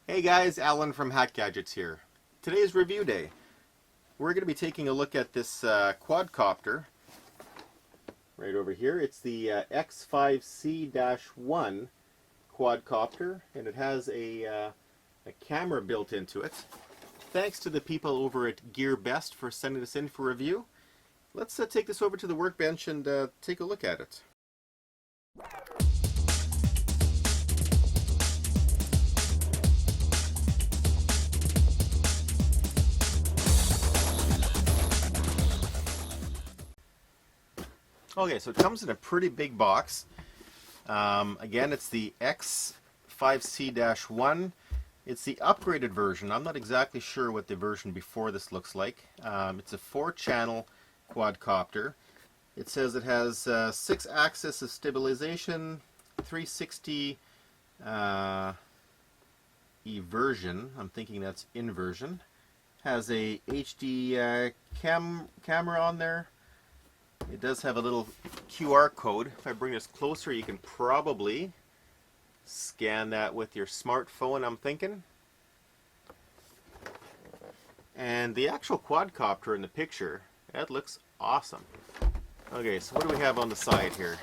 Hey guys, Alan from Hat Gadgets here. Today's review day. We're going to be taking a look at this quadcopter right over here. It's the X5C-1 quadcopter, and it has a camera built into it. Thanks to the people over at Gear Best for sending this in for review. Let's take this over to the workbench and take a look at it. Okay, so it comes in a pretty big box. Again, it's the X5C-1. It's the upgraded version. I'm not exactly sure what the version before this looks like. It's a 4-channel quadcopter. It says it has 6 axis of stabilization, 360 eversion. I'm thinking that's inversion. Has a HD camera on there. It does have a little QR code. If I bring this closer, you can probably scan that with your smartphone, I'm thinking. And the actual quadcopter in the picture, that looks awesome. Okay, so what do we have on the side here?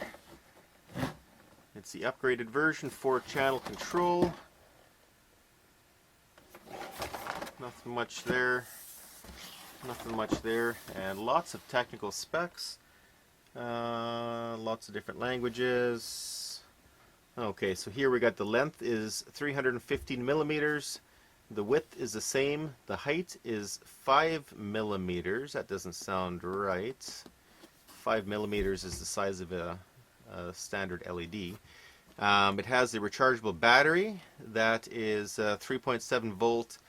It's the upgraded version, 4-channel control. Nothing much there. Nothing much there. And lots of technical specs. Lots of different languages. Okay, so here we got the length is 315 millimeters. The width is the same. The height is 5 millimeters. That doesn't sound right. 5 millimeters is the size of a standard LED. It has a rechargeable battery that is 3.7 volt,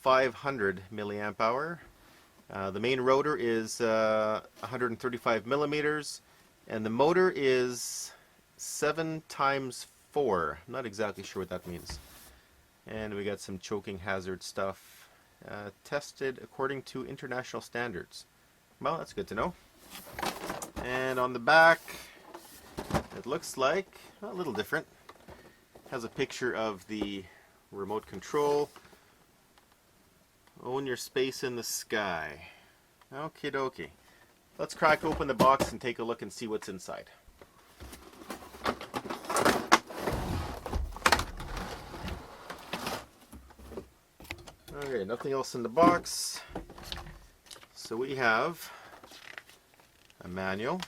500 milliamp hour. The main rotor is 135 millimeters, and the motor is 7 times 4. I'm not exactly sure what that means. And we got some choking hazard stuff. Tested according to international standards. Well, that's good to know. And on the back, it looks like a little different. Has a picture of the remote control. Own your space in the sky. Okie dokie. Let's crack open the box and take a look and see what's inside. Okay, nothing else in the box. So we have a manual.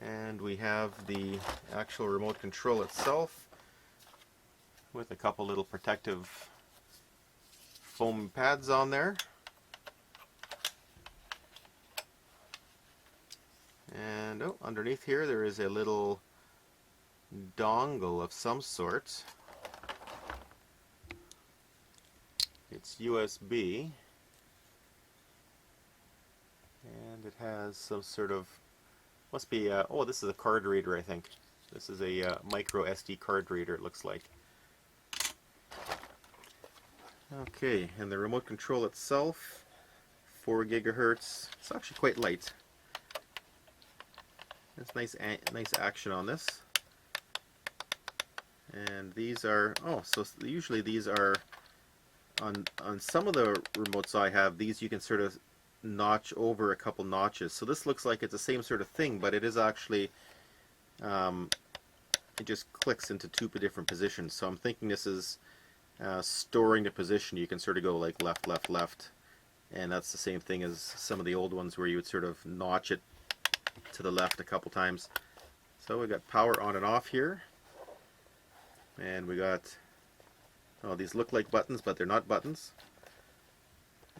And we have the actual remote control itself, with a couple little protective foam pads on there. And underneath here there is a little dongle of some sort. It's USB, and it has some sort of, must be, oh, this is a card reader, I think. This is a micro SD card reader, it looks like. Okay, and the remote control itself, 4 gigahertz. It's actually quite light. There's nice action on this. And these are, oh, so usually these are, on some of the remotes I have, these you can sort of notch over a couple notches. So this looks like it's the same sort of thing, but it is actually, it just clicks into 2 different positions. So I'm thinking this is storing the position. You can sort of go like left, left, left, and that's the same thing as some of the old ones where you would sort of notch it to the left a couple times. So we got power on and off here, and we got, oh, these look like buttons, but they're not buttons.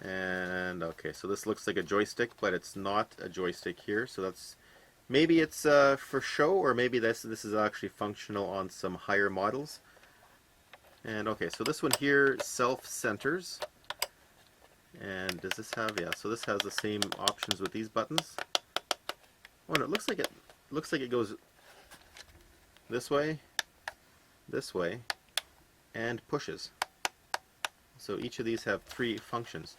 And okay, so this looks like a joystick, but it's not a joystick here. So that's, maybe it's for show, or maybe this is actually functional on some higher models. And okay, so this one here self-centers. And does this have, yeah, so this has the same options with these buttons. Oh, and it looks like it goes this way, and pushes. So each of these have 3 functions.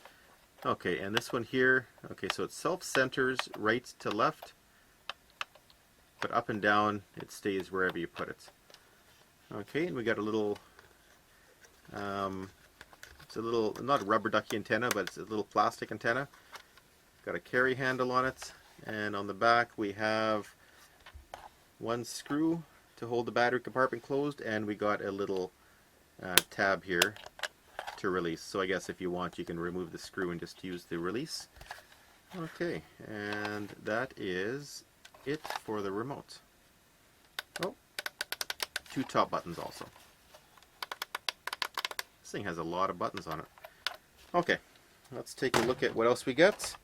Okay, and this one here, okay, so it self-centers right to left, but up and down it stays wherever you put it. Okay, and we got a little, it's a little, not a rubber ducky antenna, but it's a little plastic antenna. Got a carry handle on it, and on the back we have one screw to hold the battery compartment closed, and we got a little tab here to release. So I guess if you want, you can remove the screw and just use the release. Okay, and that is it for the remote. Oh, 2 top buttons also. This thing has a lot of buttons on it. Okay, let's take a look at what else we get.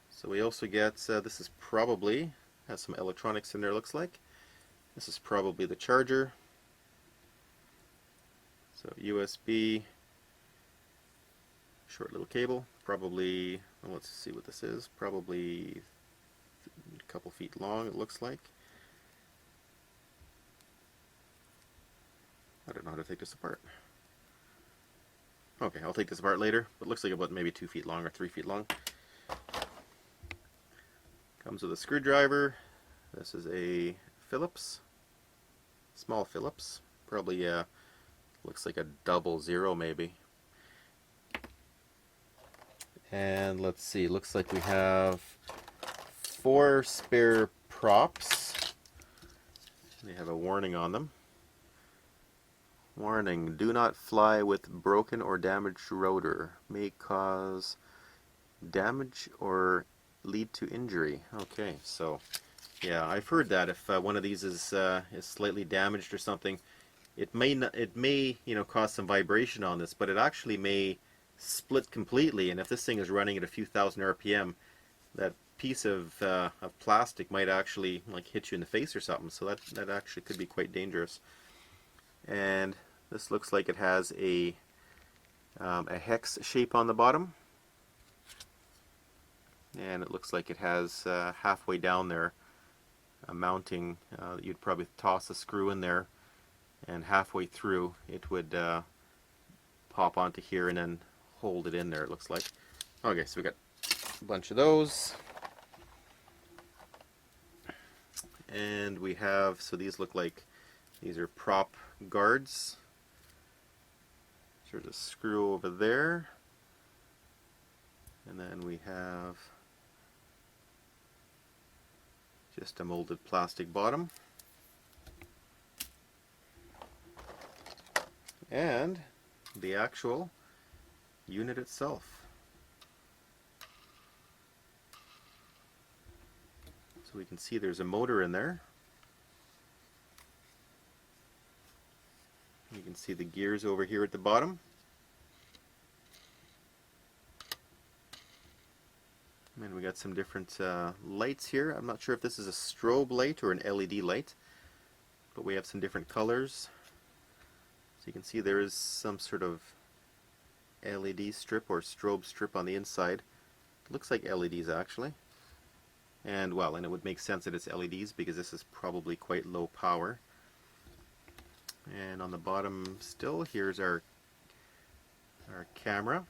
So we also get, this is probably, has some electronics in there, looks like. This is probably the charger. So USB, short little cable, probably, well, let's see what this is, probably a couple feet long it looks like. I don't know how to take this apart. Okay, I'll take this apart later, but it looks like about maybe 2 feet long or 3 feet long. Comes with a screwdriver. This is a Phillips, small Phillips, probably looks like a 00 maybe. And let's see, looks like we have 4 spare props. They have a warning on them. Warning, do not fly with broken or damaged rotor. May cause damage or lead to injury. Okay, so yeah, I've heard that if one of these is slightly damaged or something, it may cause some vibration on this, but it actually may split completely. And if this thing is running at a few thousand RPM, that piece of plastic might actually like hit you in the face or something. So that actually could be quite dangerous. And this looks like it has a hex shape on the bottom, and it looks like it has halfway down there a mounting. You'd probably toss a screw in there, and halfway through it would pop onto here and then hold it in there, it looks like. Okay, so we got a bunch of those. And we have, so these look like, these are prop guards. There's a screw over there. And then we have just a molded plastic bottom. And the actual unit itself. So we can see there's a motor in there. You can see the gears over here at the bottom. And we got some different lights here. I'm not sure if this is a strobe light or an LED light, but we have some different colors. So you can see there is some sort of LED strip or strobe strip on the inside. Looks like LEDs actually. And well, and it would make sense that it's LEDs because this is probably quite low power. And on the bottom still, here's our camera.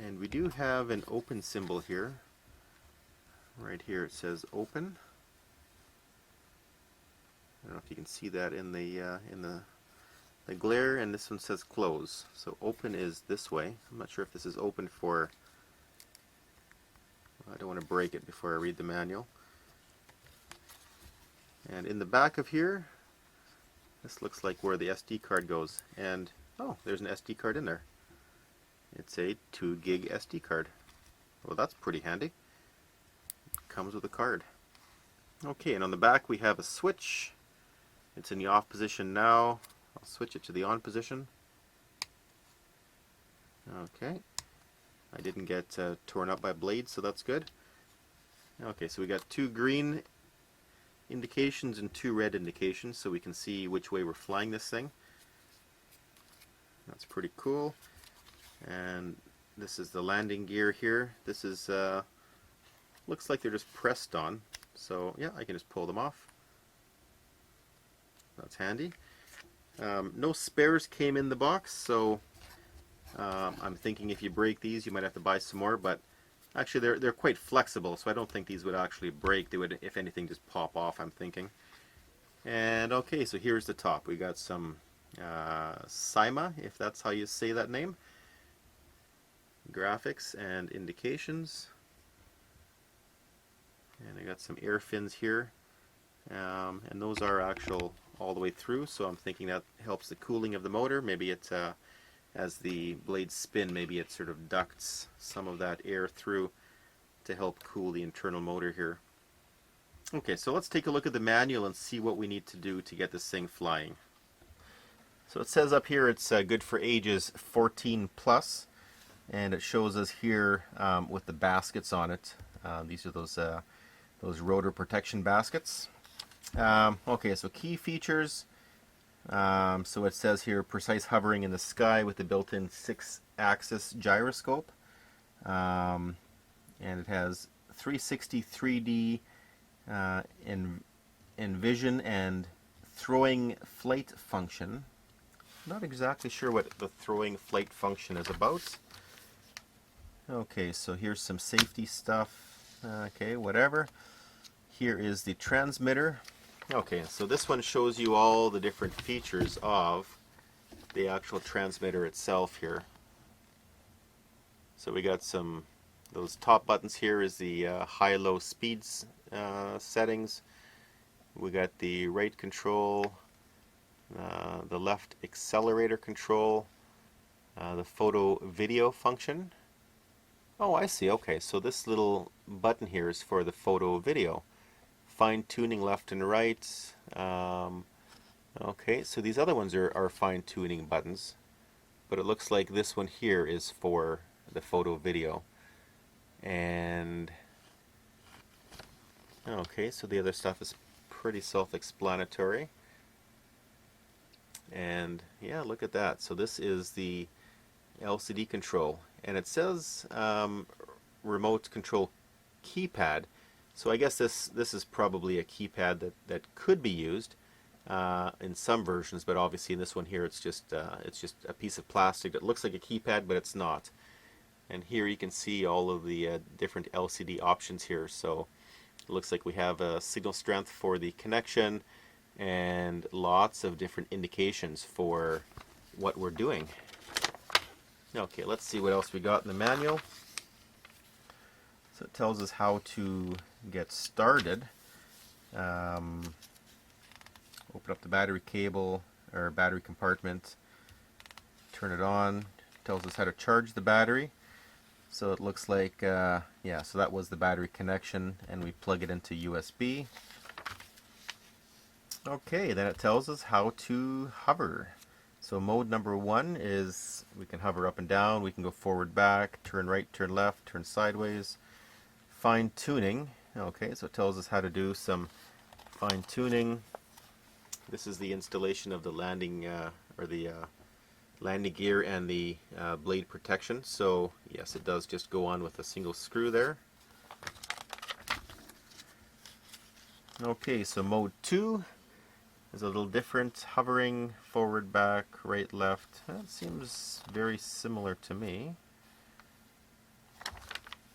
And we do have an open symbol here. Right here it says open. I don't know if you can see that in the glare, and this one says close. So open is this way. I'm not sure if this is open for, I don't want to break it before I read the manual. And in the back of here, this looks like where the SD card goes. And oh, there's an SD card in there. It's a 2 gig SD card. Well, that's pretty handy. It comes with a card. Okay, and on the back we have a switch. It's in the off position now. I'll switch it to the on position. Okay. I didn't get torn up by blades, so that's good. Okay, so we got 2 green indications and 2 red indications, so we can see which way we're flying this thing. That's pretty cool. And this is the landing gear here. This is looks like they're just pressed on, so yeah, I can just pull them off. That's handy. No spares came in the box, so I'm thinking if you break these you might have to buy some more, but Actually, they're quite flexible, so I don't think these would actually break. They would, if anything, just pop off, I'm thinking. And okay, so here's the top. We got some Syma, if that's how you say that name. Graphics and indications. And I got some air fins here. And those are actual all the way through, so I'm thinking that helps the cooling of the motor. Maybe it, as the blades spin, maybe it sort of ducts some of that air through to help cool the internal motor here. Okay, so let's take a look at the manual and see what we need to do to get this thing flying. So it says up here it's good for ages 14 plus, and it shows us here with the baskets on it. These are those rotor protection baskets. Okay, so key features. So it says here precise hovering in the sky with the built-in 6-axis gyroscope, and it has 360 3D Envision and throwing flight function. Not exactly sure what the throwing flight function is about. Okay, so here's some safety stuff. Okay, whatever. Here is the transmitter. Okay, so this one shows you all the different features of the actual transmitter itself here. So we got those top buttons here is the high-low speeds settings. We got the right control, the left accelerator control, the photo video function. Oh, I see. Okay, so this little button here is for the photo video. Fine-tuning left and right. Okay, so these other ones are fine-tuning buttons, but it looks like this one here is for the photo video. And okay, so the other stuff is pretty self-explanatory. And yeah, look at that. So this is the LCD control, and it says remote control keypad. So I guess this is probably a keypad that could be used in some versions, but obviously in this one here it's just a piece of plastic that looks like a keypad, but it's not. And here you can see all of the different LCD options here. So it looks like we have a signal strength for the connection and lots of different indications for what we're doing. Okay, let's see what else we got in the manual. So it tells us how to get started. Open up the battery cable or battery compartment, turn it on, tells us how to charge the battery. So it looks like, yeah, so that was the battery connection, and we plug it into USB. Okay, then it tells us how to hover. So mode number 1 is we can hover up and down, we can go forward, back, turn right, turn left, turn sideways. Fine tuning. Okay, so it tells us how to do some fine tuning. This is the installation of the landing landing gear and the blade protection. So yes, it does just go on with a single screw there. Okay, so mode 2 is a little different. Hovering, forward, back, right, left. That seems very similar to me.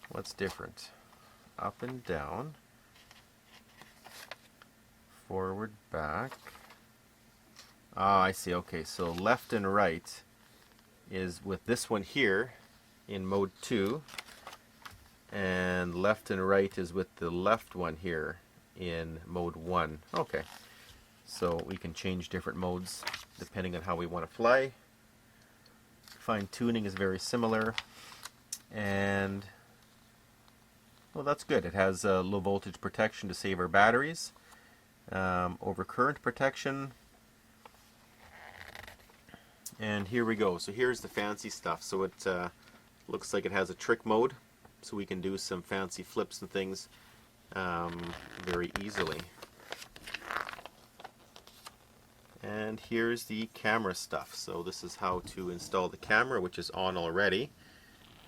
What's different? Up and down, forward, back. Ah, I see. Okay, so left and right is with this one here in mode 2, and left and right is with the left one here in mode 1. Okay, so we can change different modes depending on how we want to fly. Fine tuning is very similar, and well, that's good. It has low voltage protection to save our batteries, overcurrent protection. And here we go. So here's the fancy stuff. So it looks like it has a trick mode, so we can do some fancy flips and things very easily. And here's the camera stuff. So this is how to install the camera, which is on already,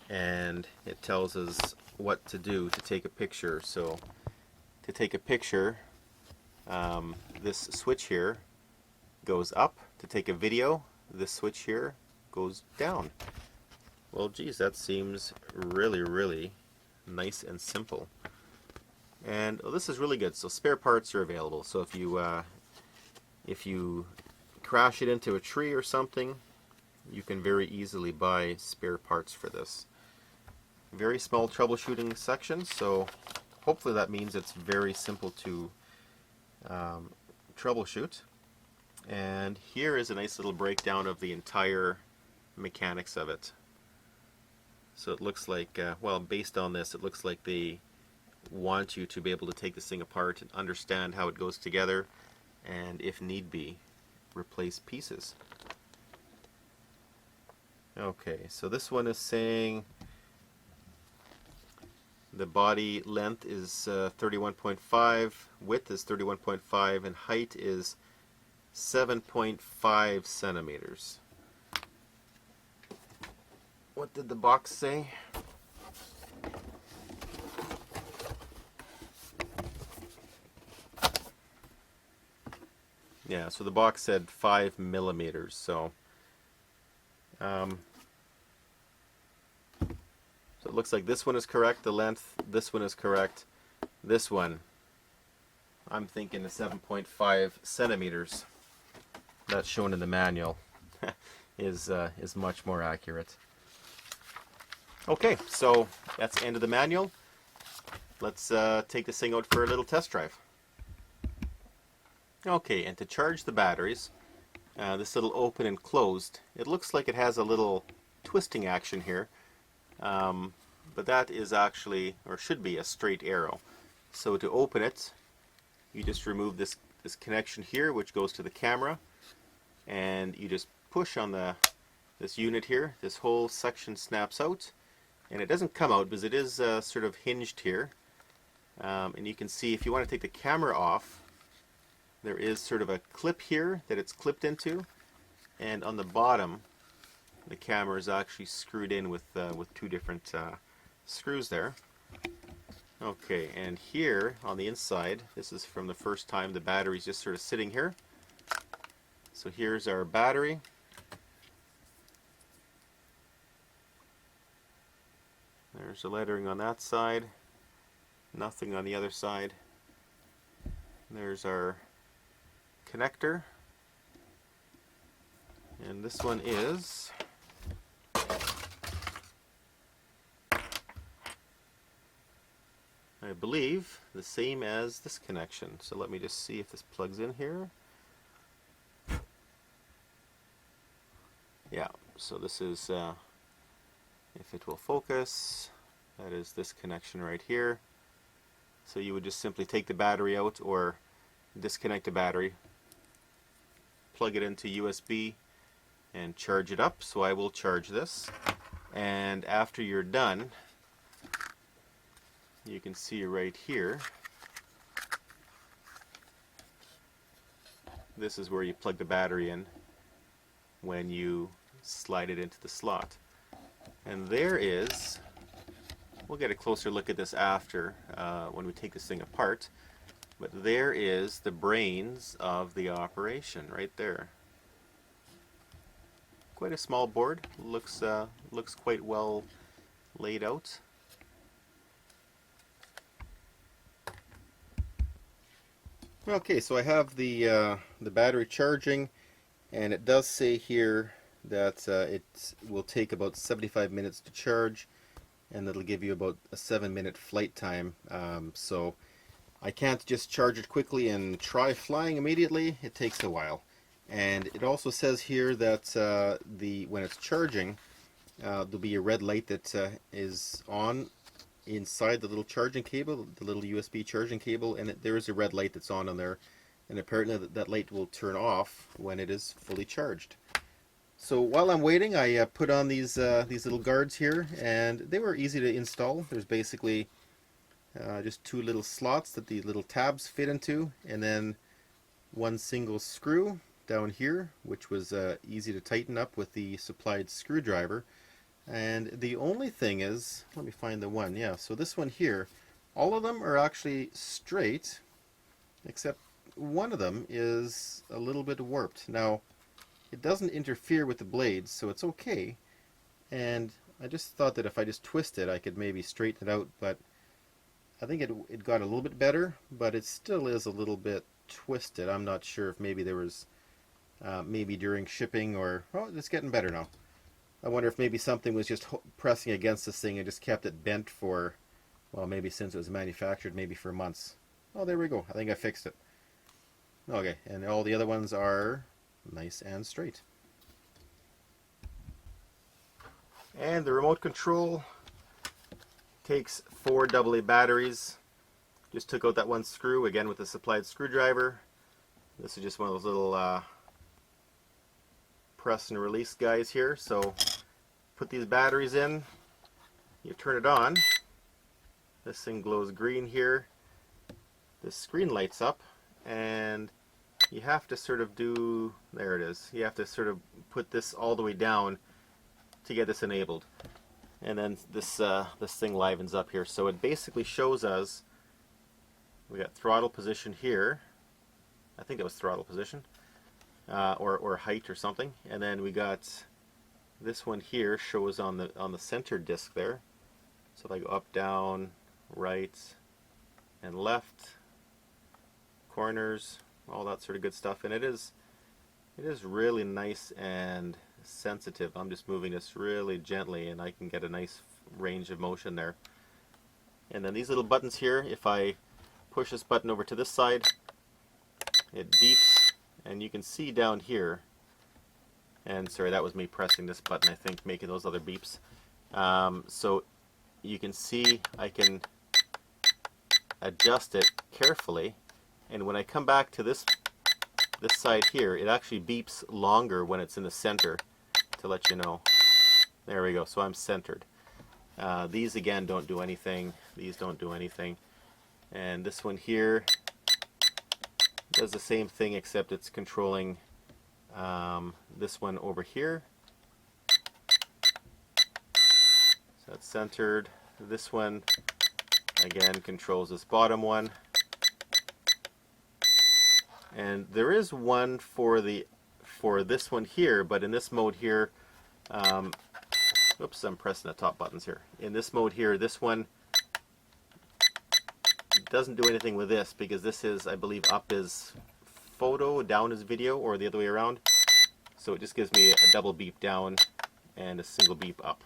and it tells us what to do to take a picture. So to take a picture, this switch here goes up. To take a video, this switch here goes down. Well, geez, that seems really nice and simple. And this is really good. So spare parts are available. So if you crash it into a tree or something, you can very easily buy spare parts for this. Very small troubleshooting section, so hopefully that means it's very simple to troubleshoot. And here is a nice little breakdown of the entire mechanics of it. So it looks like, well, based on this, it looks like they want you to be able to take this thing apart and understand how it goes together, and if need be, replace pieces. Okay, so this one is saying the body length is 31.5, width is 31.5, and height is 7.5 centimeters. What did the box say? Yeah, so the box said 5 millimeters, so so it looks like this one is correct, the length, this one is correct, this one, I'm thinking the 7.5 centimeters that's shown in the manual is much more accurate. Okay, so that's the end of the manual. Let's take this thing out for a little test drive. Okay, and to charge the batteries, this little open and closed, it looks like it has a little twisting action here, but that is actually, or should be, a straight arrow. So to open it, you just remove this connection here, which goes to the camera, and you just push on this unit here. This whole section snaps out, and it doesn't come out because it is sort of hinged here. And you can see if you want to take the camera off, there is sort of a clip here that it's clipped into, and on the bottom the camera is actually screwed in with two different screws there. Okay, and here on the inside, this is from the first time the battery's just sort of sitting here. So here's our battery. There's the lettering on that side, nothing on the other side. There's our connector, and this one is I believe the same as this connection. So let me just see if this plugs in here. Yeah, so this is, if it will focus, that is this connection right here. So you would just simply take the battery out or disconnect the battery, plug it into USB, and charge it up. So I will charge this, and after you're done, you can see right here, this is where you plug the battery in when you slide it into the slot. And there is, we'll get a closer look at this after when we take this thing apart, but there is the brains of the operation right there. Quite a small board, looks quite well laid out. Okay, so I have the battery charging, and it does say here that it will take about 75 minutes to charge, and it'll give you about a 7-minute flight time. So I can't just charge it quickly and try flying immediately. It takes a while. And it also says here that when it's charging, there'll be a red light that is on inside the little charging cable, the little USB charging cable, and there is a red light that's on there, and apparently that light will turn off when it is fully charged. So while I'm waiting, I put on these little guards here, and they were easy to install. There's basically just two little slots that the little tabs fit into, and then one single screw down here, which was easy to tighten up with the supplied screwdriver. And the only thing is, let me find the one, yeah, so this one here, all of them are actually straight, except one of them is a little bit warped. Now, it doesn't interfere with the blades, so it's okay. And I just thought that if I just twist it, I could maybe straighten it out, but I think it got a little bit better, but it still is a little bit twisted. I'm not sure if maybe there was maybe during shipping or... Oh, it's getting better now. I wonder if maybe something was just pressing against this thing and just kept it bent for, well, maybe since it was manufactured, maybe for months. Oh, there we go. I think I fixed it. Okay, and all the other ones are nice and straight. And the remote control takes 4 AA batteries. Just took out that one screw, again with a supplied screwdriver. This is just one of those little press and release guys here. So put these batteries in, you turn it on, this thing glows green here, this screen lights up, and you have to sort of do, there it is, you have to sort of put this all the way down to get this enabled. And then this thing livens up here. So it basically shows us, we got throttle position here, I think it was throttle position, or height or something, and then we got this one here shows on the center disc there. So if I go up, down, right, and left, corners, all that sort of good stuff, and it is really nice and sensitive. I'm just moving this really gently, and I can get a nice range of motion there. And then these little buttons here, if I push this button over to this side, it beeps, and you can see down here, and sorry, that was me pressing this button, I think, making those other beeps. So you can see I can adjust it carefully, and when I come back to this side here, it actually beeps longer when it's in the center, to let you know. There we go, so I'm centered. These again don't do anything, these don't do anything, and this one here does the same thing, except it's controlling this one over here. So it's centered. This one again controls this bottom one. And there is one for this one here, but in this mode here, oops, I'm pressing the top buttons here. In this mode here, this one doesn't do anything with this, because this is, I believe, up is photo, down is video, or the other way around. So it just gives me a double beep down and a single beep up.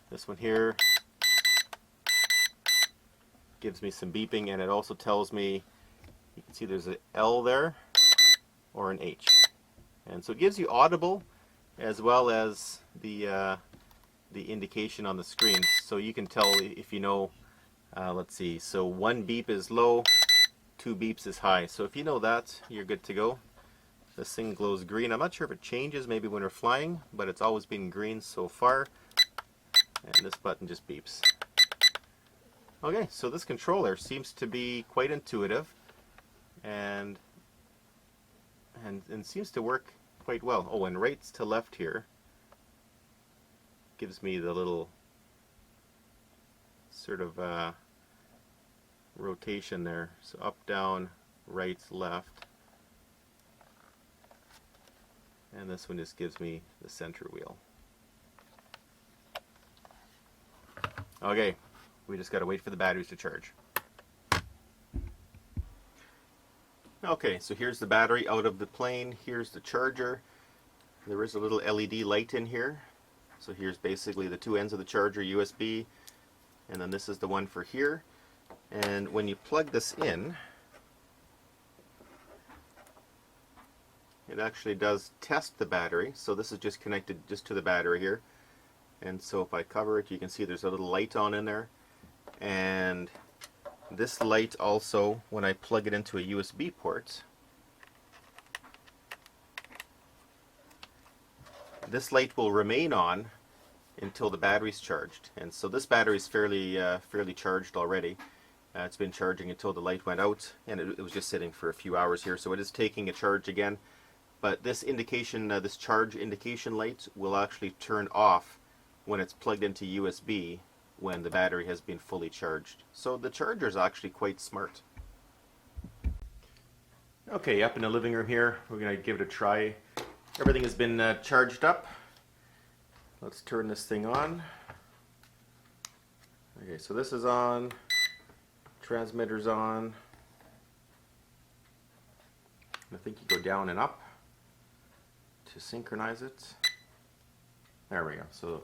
This one here gives me some beeping, and it also tells me, you can see there's an L there or an H, and so it gives you audible as well as the indication on the screen, so you can tell if you know. Let's see, so 1 beep is low, 2 beeps is high. So if you know that, you're good to go. This thing glows green. I'm not sure if it changes maybe when we're flying, but it's always been green so far. And this button just beeps. Okay, so this controller seems to be quite intuitive and seems to work quite well. Oh, and right to left here gives me the little sort of rotation there. So up, down, right, left. And this one just gives me the center wheel. Okay, we just got to wait for the batteries to charge. Okay, so here's the battery out of the plane. Here's the charger. There is a little LED light in here. So here's basically the 2 ends of the charger, USB, and then this is the one for here. And when you plug this in, it actually does test the battery. So this is just connected just to the battery here. And so if I cover it, you can see there's a little light on in there. And this light also, when I plug it into a USB port, this light will remain on until the battery's charged. And so this battery is fairly charged already. It's been charging until the light went out, and it was just sitting for a few hours here, so it is taking a charge again. But this indication, this charge indication light will actually turn off when it's plugged into USB when the battery has been fully charged. So the charger is actually quite smart. Okay, up in the living room here, we're going to give it a try. Everything has been charged up. Let's turn this thing on. Okay, so this is on, transmitter's on. I think you go down and up to synchronize it. There we go. So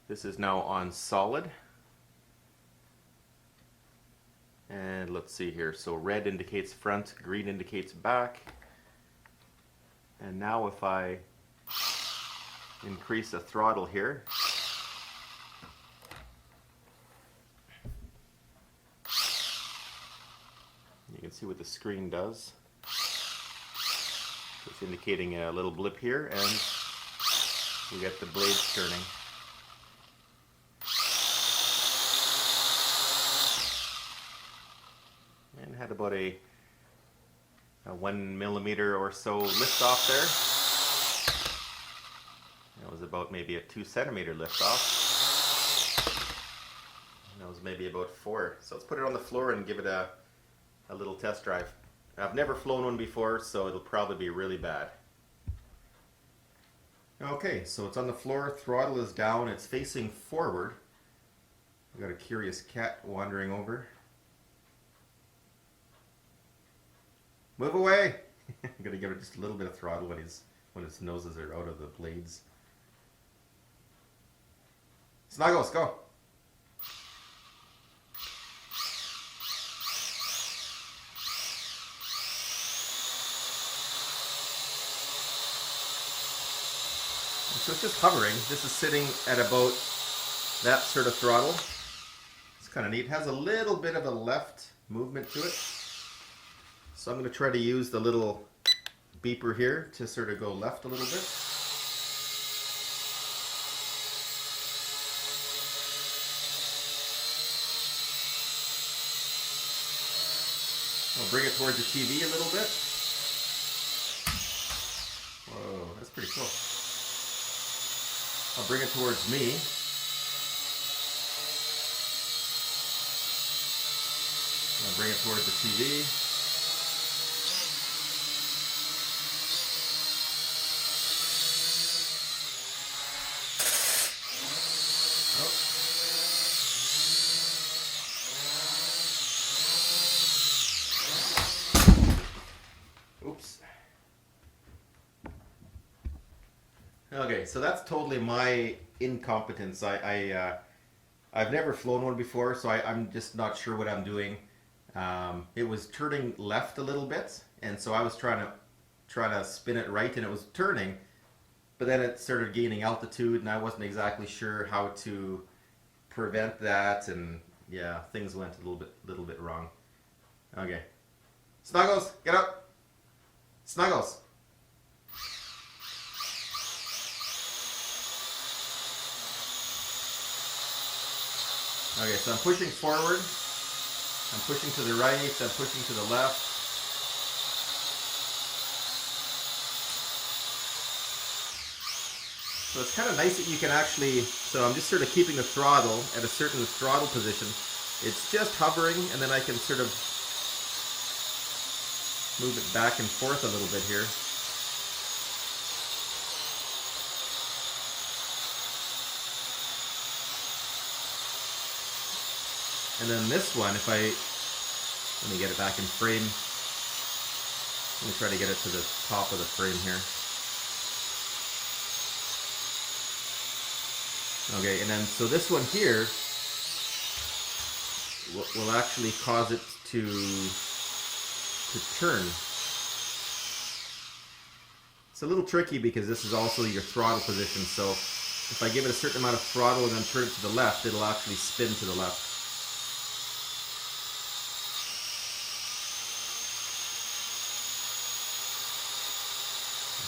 this is now on solid. And let's see here. So red indicates front, green indicates back. And now if I increase the throttle here, you can see what the screen does. It's indicating a little blip here, and we get the blades turning. And had about a 1 millimeter or so lift off there. That was about maybe a 2 centimeter lift off. And that was maybe about 4. So let's put it on the floor and give it a little test drive. I've never flown one before, so it'll probably be really bad. Okay, so it's on the floor, throttle is down, it's facing forward. We've got a curious cat wandering over. Move away! I'm gonna give it just a little bit of throttle when his noses are out of the blades. Snuggles, go! So it's just hovering. This is sitting at about that sort of throttle. It's kind of neat. It has a little bit of a left movement to it. So I'm going to try to use the little beeper here to sort of go left a little bit. I'll bring it towards the TV a little bit. Whoa, that's pretty cool. I'll bring it towards me. I'll bring it towards the TV. Oh. Oops. Okay, so that's totally my incompetence. I've never flown one before, so I'm just not sure what I'm doing. It was turning left a little bit, and so I was trying to spin it right, and it was turning, but then it started gaining altitude, and I wasn't exactly sure how to prevent that, and yeah, things went a little bit wrong. Okay, Snuggles, get up, Snuggles. Okay, so I'm pushing forward, I'm pushing to the right, I'm pushing to the left. So it's kind of nice that you can actually, so I'm just sort of keeping the throttle at a certain throttle position. It's just hovering, and then I can sort of move it back and forth a little bit here. And then this one, let me get it back in frame. Let me try to get it to the top of the frame here. Okay, and then so this one here will actually cause it to turn. It's a little tricky because this is also your throttle position, so if I give it a certain amount of throttle and then turn it to the left, it'll actually spin to the left.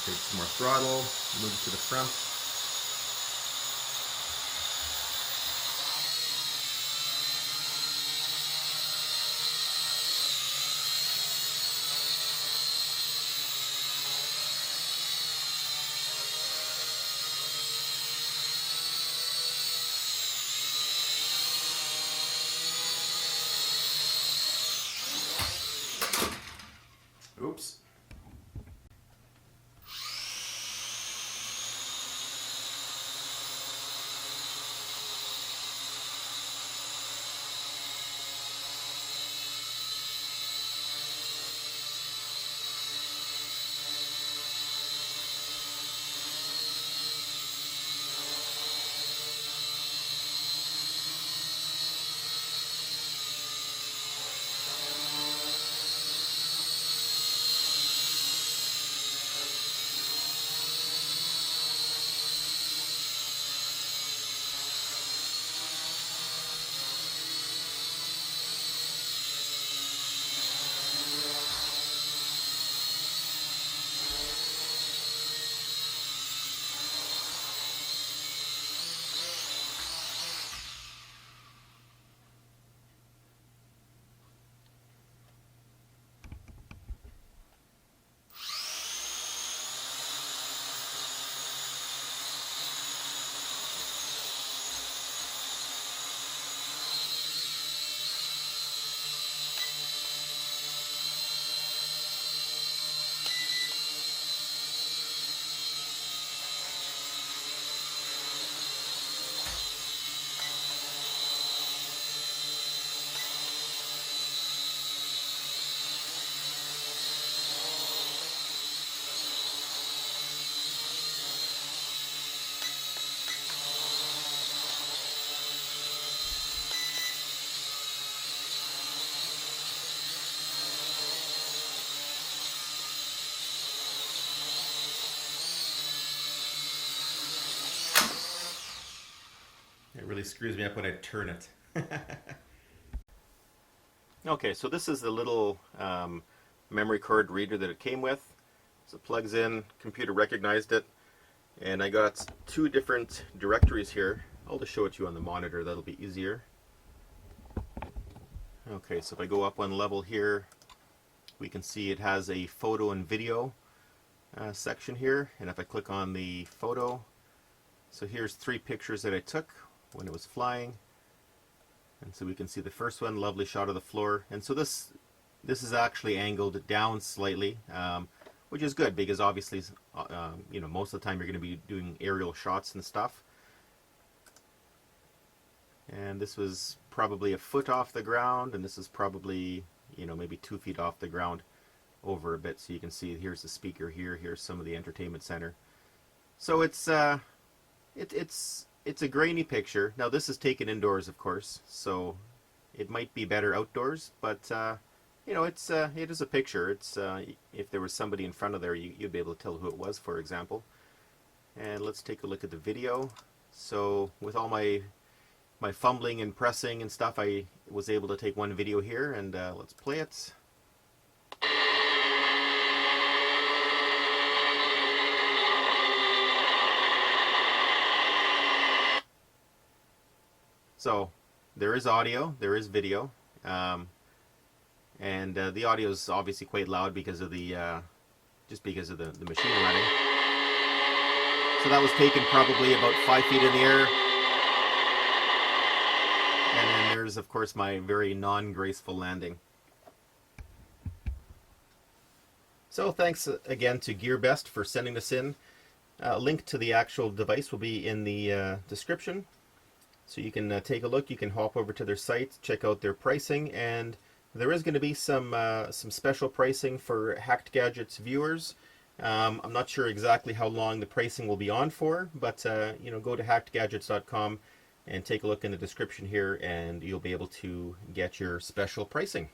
Take some more throttle, move it to the front. Oops. really screws me up when I turn it. Okay, so this is the little memory card reader that it came with. So it plugs in, computer recognized it, and I got two different directories here. I'll just show it to you on the monitor, that'll be easier. Okay, so if I go up one level here, we can see it has a photo and video section here, and if I click on the photo, so here's 3 pictures that I took when it was flying. And so we can see the first one, lovely shot of the floor. And so this is actually angled down slightly, which is good because obviously, you know, most of the time you're going to be doing aerial shots and stuff. And this was probably a foot off the ground, and this is probably, you know, maybe 2 feet off the ground over a bit. So you can see here's the speaker here, here's some of the entertainment center. So it's a grainy picture. Now this is taken indoors, of course, so it might be better outdoors, but you know, it is a picture. It's if there was somebody in front of there, you'd be able to tell who it was, for example. And let's take a look at the video. So with all my fumbling and pressing and stuff, I was able to take one video here, and let's play it. So there is audio, there is video, and the audio is obviously quite loud because of the just because of the machine running. So that was taken probably about 5 feet in the air. And then there's, of course, my very non-graceful landing. So thanks again to GearBest for sending this in. A link to the actual device will be in the description. So you can take a look, you can hop over to their site, check out their pricing, and there is going to be some special pricing for Hacked Gadgets viewers. I'm not sure exactly how long the pricing will be on for, but you know, go to hackedgadgets.com and take a look in the description here, and you'll be able to get your special pricing.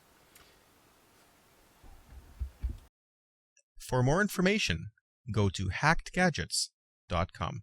For more information, go to hackedgadgets.com.